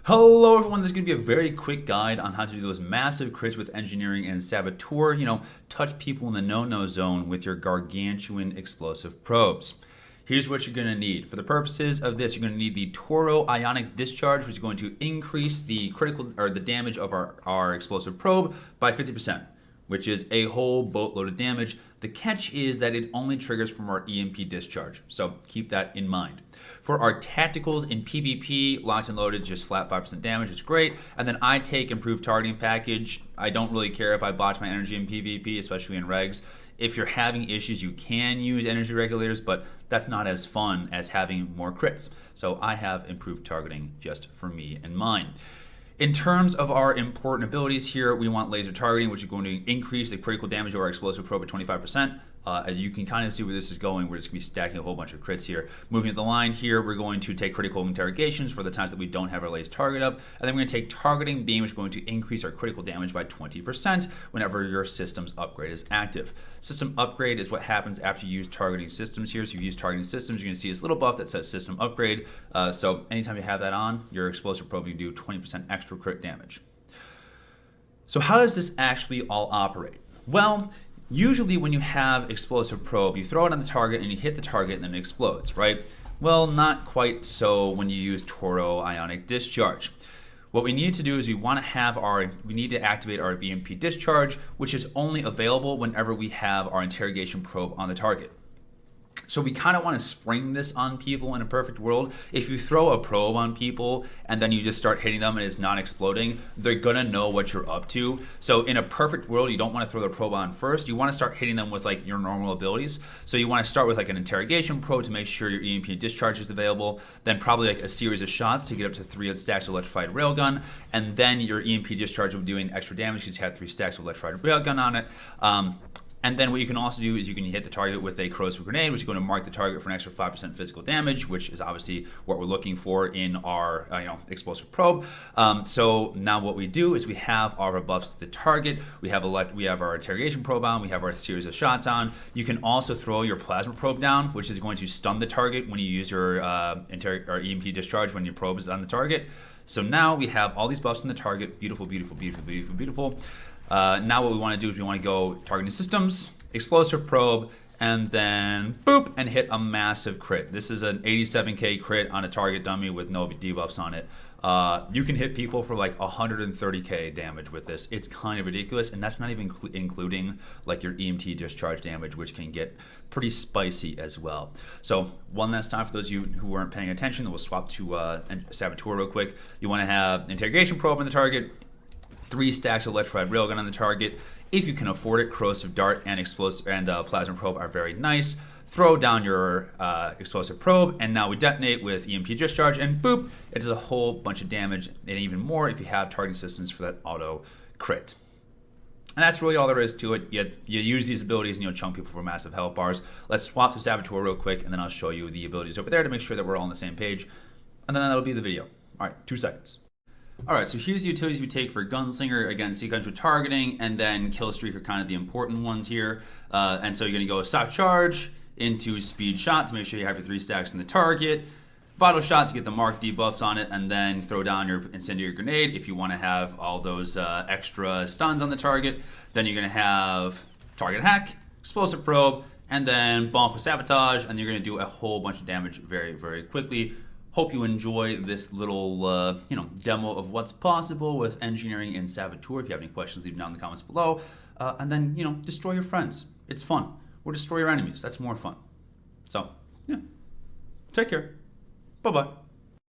Hello everyone, this is going to be a very quick guide on how to do those massive crits with engineering and Saboteur, touch people in the no-no zone with your gargantuan explosive probes. Here's what you're going to need. For the purposes of this, you're going to need the Toro Ionic Discharge, which is going to increase the critical or the damage of our explosive probe by 50%, which is a whole boatload of damage. The catch is that it only triggers from our EMP discharge, so keep that in mind. For our tacticals in PvP, locked and loaded, just flat 5% damage, it's great. And then I take improved targeting package. I don't really care if I botch my energy in PvP, especially in regs. If you're having issues, you can use energy regulators, but that's not as fun as having more crits. So I have improved targeting just for me and mine. In terms of our important abilities here, we want laser targeting, which is going to increase the critical damage of our explosive probe by 25%. As you can kind of see where this is going, we're just going to be stacking a whole bunch of crits here. Moving up the line here, we're going to take critical interrogations for the times that we don't have our laser target up. And then we're going to take targeting beam, which is going to increase our critical damage by 20% whenever your system's upgrade is active. System upgrade is what happens after you use targeting systems here. So if you use targeting systems, you're going to see this little buff that says system upgrade. So anytime you have that on, your explosive probe, you do 20% extra crit damage. So how does this actually all operate? Well, usually when you have explosive probe, you throw it on the target and you hit the target and then it explodes, right? Well, not quite so when you use Toro Ionic Discharge. What we need to do is we need to activate our EMP discharge, which is only available whenever we have our interrogation probe on the target. So we kind of want to spring this on people in a perfect world. If you throw a probe on people and then you just start hitting them and it's not exploding, they're going to know what you're up to. So in a perfect world, you don't want to throw the probe on first. You want to start hitting them with like your normal abilities. So you want to start with like an interrogation probe to make sure your EMP discharge is available. Then probably like a series of shots to get up to 3 stacks of electrified railgun. And then your EMP discharge will be doing extra damage. You just have 3 stacks of electrified railgun on it. And then what you can also do is you can hit the target with a corrosive grenade, which is going to mark the target for an extra 5% physical damage, which is obviously what we're looking for in our explosive probe. So now what we do is we have our rebuffs to the target. We have our interrogation probe on. We have our series of shots on. You can also throw your plasma probe down, which is going to stun the target when you use your EMP discharge when your probe is on the target. So now we have all these buffs on the target. Beautiful, beautiful, beautiful, beautiful, beautiful. Now what we want to do is we want to go targeting systems, explosive probe, and then boop, and hit a massive crit. This is an 87k crit on a target dummy with no debuffs on it. You can hit people for like 130k damage with this. It's kind of ridiculous, and that's not even including like your EMT discharge damage, which can get pretty spicy as well. So one last time for those of you who weren't paying attention, we'll swap to Saboteur real quick. You want to have interrogation probe on the target, 3 stacks of electrified railgun on the target. If you can afford it, corrosive dart and explosive and plasma probe are very nice. Throw down your explosive probe, and now we detonate with EMP discharge, and boop, it does a whole bunch of damage, and even more if you have targeting systems for that auto crit. And that's really all there is to it. You use these abilities and you'll chunk people for massive health bars. Let's swap to Saboteur real quick, and then I'll show you the abilities over there to make sure that we're all on the same page. And then that'll be the video. All right, 2 seconds. Alright, so here's the utilities we take for Gunslinger. Again, sequential targeting, and then Kill Streak are kind of the important ones here. And so you're going to go Shock Charge into Speed Shot to make sure you have your 3 stacks in the target. Vital Shot to get the mark debuffs on it, and then throw down your Incendiary Grenade if you want to have all those extra stuns on the target. Then you're going to have Target Hack, Explosive Probe, and then Bonk with Sabotage, and you're going to do a whole bunch of damage very, very quickly. Hope you enjoy this little demo of what's possible with engineering and Saboteur. If you have any questions, leave them down in the comments below. And then, destroy your friends. It's fun. Or destroy your enemies. That's more fun. So, yeah. Take care. Bye-bye.